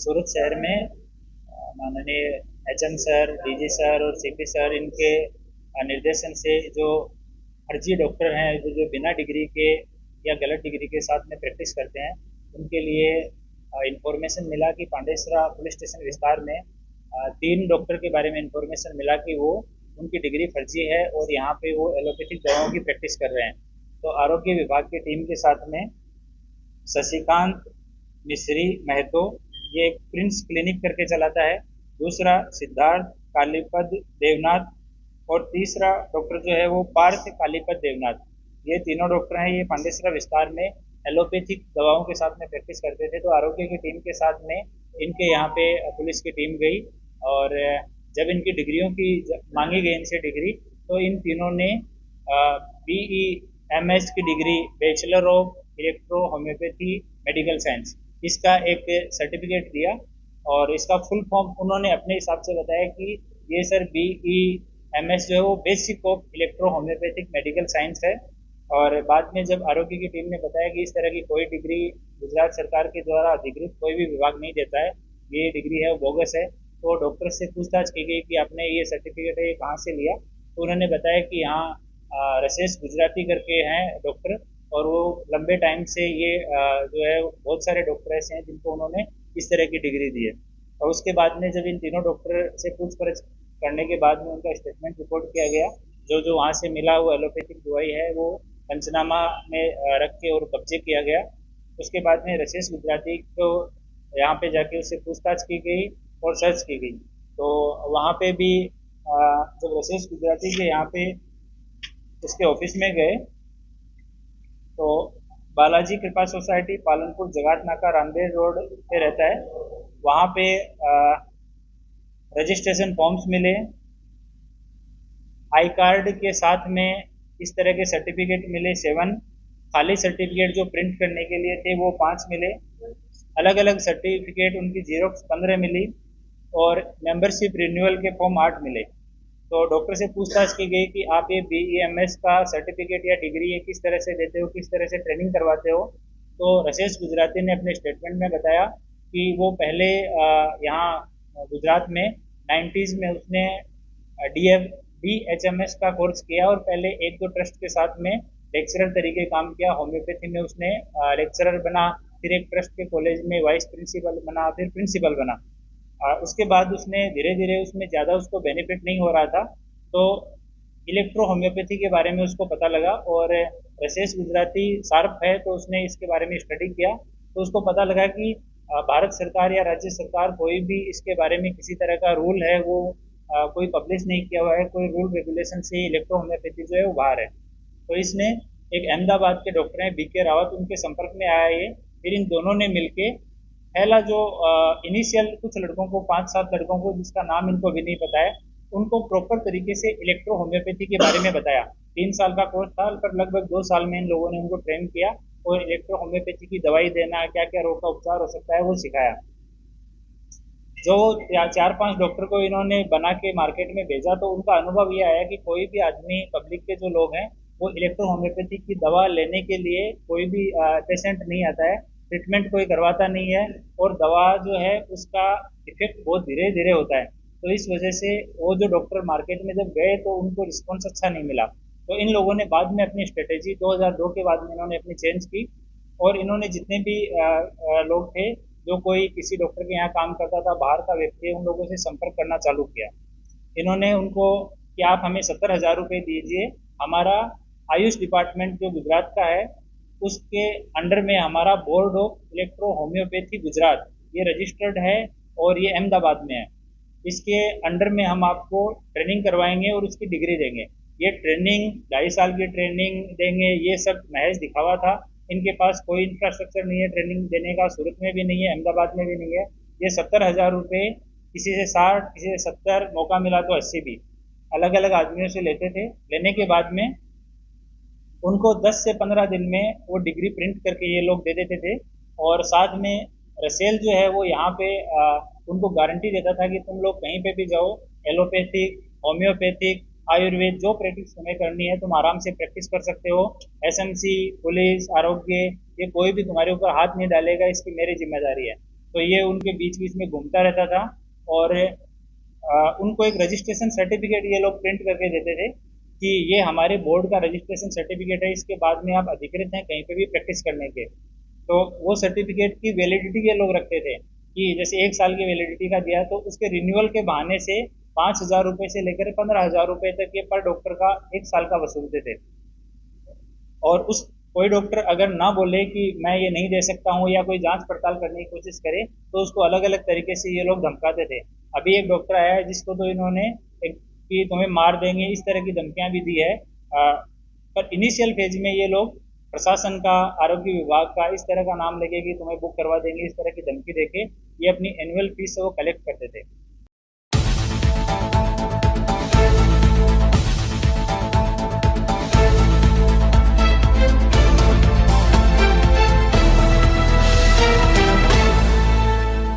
सूरत शहर में माननीय एचएम सर, डीजी सर और सीपी सर इनके निर्देशन से जो फर्जी डॉक्टर हैं जो बिना डिग्री के या गलत डिग्री के साथ में प्रैक्टिस करते हैं, उनके लिए इंफॉर्मेशन मिला कि पांडेसरा पुलिस स्टेशन विस्तार में 3 डॉक्टर के बारे में इंफॉर्मेशन मिला कि वो उनकी डिग्री फर्जी है और यहाँ पे वो एलोपैथिक दवाओं की प्रैक्टिस कर रहे हैं। तो आरोग्य विभाग की टीम के साथ में शशिकांत मिश्री महतो, ये एक प्रिंस क्लिनिक करके चलाता है, दूसरा सिद्धार्थ कालीपद देवनाथ और तीसरा डॉक्टर जो है वो पार्थ कालीपद देवनाथ। ये तीनों डॉक्टर हैं, ये पांडेसरा विस्तार में एलोपैथिक दवाओं के साथ में प्रैक्टिस करते थे। तो आरोग्य की टीम के साथ में इनके यहाँ पे पुलिस की टीम गई और जब इनकी डिग्रियों की मांगी गई इनसे डिग्री, तो इन तीनों ने BE MS की degree, bachelor of electro homeopathy medical science, इसका एक सर्टिफिकेट दिया और इसका फुल फॉर्म उन्होंने अपने हिसाब से बताया कि ये सर BE MS जो है वो basic of electro homeopathic medical science है। और बाद में जब आरोग्य की टीम ने बताया कि इस तरह की कोई डिग्री गुजरात सरकार के द्वारा अधिकृत कोई भी विभाग नहीं देता है, ये डिग्री है वो बोगस है, तो डॉक्टर से पूछताछ की गई कि आपने ये सर्टिफिकेट है ये कहाँ से लिया। तो उन्होंने बताया कि यहाँ रसेश गुजराती करके हैं डॉक्टर, और वो लंबे टाइम से ये जो है बहुत सारे डॉक्टर ऐसे हैं जिनको उन्होंने इस तरह की डिग्री दी है। और उसके बाद में जब इन तीनों डॉक्टर से पूछपरछ करने के बाद में उनका स्टेटमेंट रिपोर्ट किया गया, जो जो वहाँ से मिला वो एलोपैथिक दवाई है वो पंचनामा में रख के और कब्जे किया गया। उसके बाद में रसेश गुजराती को यहाँ पे जाके उससे पूछताछ की गई और सर्च की गई। तो वहाँ पे भी जब रसेश गुजराती के यहाँ पे उसके ऑफिस में गए तो बालाजी कृपा सोसाइटी पालनपुर जगात नाका रामदेव रोड पे रहता है, वहाँ पे रजिस्ट्रेशन फॉर्म्स मिले, आई कार्ड के साथ में इस तरह के सर्टिफिकेट मिले 7, खाली सर्टिफिकेट जो प्रिंट करने के लिए थे वो 5 मिले, अलग अलग सर्टिफिकेट उनकी जीरोक्स 15 मिली और मेंबरशिप रिन्यूअल के फॉर्म 8 मिले। तो डॉक्टर से पूछताछ की गई कि आप ये BE MS का सर्टिफिकेट या डिग्री ये किस तरह से देते हो, किस तरह से ट्रेनिंग करवाते हो। तो रसेश गुजराती ने अपने स्टेटमेंट में बताया कि वो पहले यहाँ गुजरात में 90s में उसने DHMS का कोर्स किया और पहले 1-2 ट्रस्ट के साथ में लेक्चरर तरीके काम किया। होम्योपैथी में उसने लेक्चरर बना, फिर एक ट्रस्ट के कॉलेज में वाइस प्रिंसिपल बना, फिर प्रिंसिपल बना। उसके बाद उसने धीरे धीरे उसमें ज़्यादा उसको बेनिफिट नहीं हो रहा था, तो इलेक्ट्रो होम्योपैथी के बारे में उसको पता लगा और रसेश गुजराती शार्प है तो उसने इसके बारे में स्टडी किया। तो उसको पता लगा कि भारत सरकार या राज्य सरकार कोई भी इसके बारे में किसी तरह का रूल है वो कोई पब्लिश नहीं किया हुआ है, कोई रूल रेगुलेशन से इलेक्ट्रो होम्योपैथी जो है वो बाहर है। तो इसने एक अहमदाबाद के डॉक्टर हैं BK रावत, उनके संपर्क में आया ये, फिर इन दोनों ने मिलके पहला जो इनिशियल कुछ लड़कों को 5-7 लड़कों को जिसका नाम इनको भी नहीं पता है, उनको प्रॉपर तरीके से इलेक्ट्रो होम्योपैथी के बारे में बताया। 3 साल का कोर्स था पर लगभग 2 साल में इन लोगों ने उनको ट्रेन किया और इलेक्ट्रो होम्योपैथी की दवाई देना, क्या क्या रोग का उपचार हो सकता है वो सिखाया। जो 4-5 डॉक्टर को इन्होंने बना के मार्केट में भेजा तो उनका अनुभव ये आया कि कोई भी आदमी, पब्लिक के जो लोग हैं वो इलेक्ट्रो होम्योपैथी की दवा लेने के लिए कोई भी पेशेंट नहीं आता है, ट्रीटमेंट कोई करवाता नहीं है और दवा जो है उसका इफेक्ट बहुत धीरे धीरे होता है। तो इस वजह से वो जो डॉक्टर मार्केट में जब गए तो उनको रिस्पॉन्स अच्छा नहीं मिला। तो इन लोगों ने बाद में अपनी स्ट्रेटेजी 2002 के बाद में इन्होंने अपनी चेंज की और इन्होंने जितने भी लोग थे जो कोई किसी डॉक्टर के यहाँ काम करता था, बाहर का व्यक्ति, उन लोगों से संपर्क करना चालू किया। इन्होंने उनको कि आप हमें 70,000 रुपये दीजिए, हमारा आयुष डिपार्टमेंट जो गुजरात का है उसके अंडर में हमारा board of electro homeopathy Gujarat ये रजिस्टर्ड है और ये अहमदाबाद में है, इसके अंडर में हम आपको ट्रेनिंग करवाएंगे और उसकी डिग्री देंगे। ये ट्रेनिंग 2.5 साल की ट्रेनिंग देंगे, ये सब महज दिखावा था। इनके पास कोई इंफ्रास्ट्रक्चर नहीं है ट्रेनिंग देने का, सूरत में भी नहीं है, अहमदाबाद में भी नहीं है। ये 70,000 रुपये किसी से 60, किसी से 70, मौका मिला तो 80 भी अलग अलग आदमियों से लेते थे। लेने के बाद में उनको 10 से 15 दिन में वो डिग्री प्रिंट करके ये लोग दे देते थे और साथ में रसेल जो है वो यहाँ पे उनको गारंटी देता था कि तुम लोग कहीं पे भी जाओ, एलोपैथिक, होम्योपैथिक, आयुर्वेद जो प्रैक्टिस तुम्हें करनी है तुम आराम से प्रैक्टिस कर सकते हो। SMC, पुलिस, आरोग्य ये कोई भी तुम्हारे ऊपर हाथ नहीं डालेगा, इसकी मेरी जिम्मेदारी है। तो ये उनके बीच बीच में घूमता रहता था। और उनको एक रजिस्ट्रेशन सर्टिफिकेट ये लोग प्रिंट करके देते थे कि ये हमारे बोर्ड का रजिस्ट्रेशन सर्टिफिकेट है, इसके बाद में आप अधिकृत हैं कहीं पे भी प्रैक्टिस करने के। तो वो सर्टिफिकेट की वैलिडिटी ये लोग रखते थे कि जैसे 1 साल की वैलिडिटी का दिया, तो उसके रिन्यूअल के बहाने से 5,000 रुपये से लेकर 15,000 रुपये तक ये पर डॉक्टर का 1 साल का वसूलते थे। और उस कोई डॉक्टर अगर ना बोले कि मैं ये नहीं दे सकता हूँ या कोई जांच पड़ताल करने की कोशिश करे, तो उसको अलग अलग तरीके से ये लोग धमकाते थे। अभी एक डॉक्टर आया है जिसको तो इन्होंने एक कि तुम्हें मार देंगे इस तरह की धमकियां भी दी है। पर इनिशियल फेज में ये लोग प्रशासन का, आरोग्य विभाग का इस तरह का नाम लेके कि तुम्हें बुक करवा देंगे, इस तरह की धमकी देके ये अपनी एनुअल फीस वो कलेक्ट करते थे।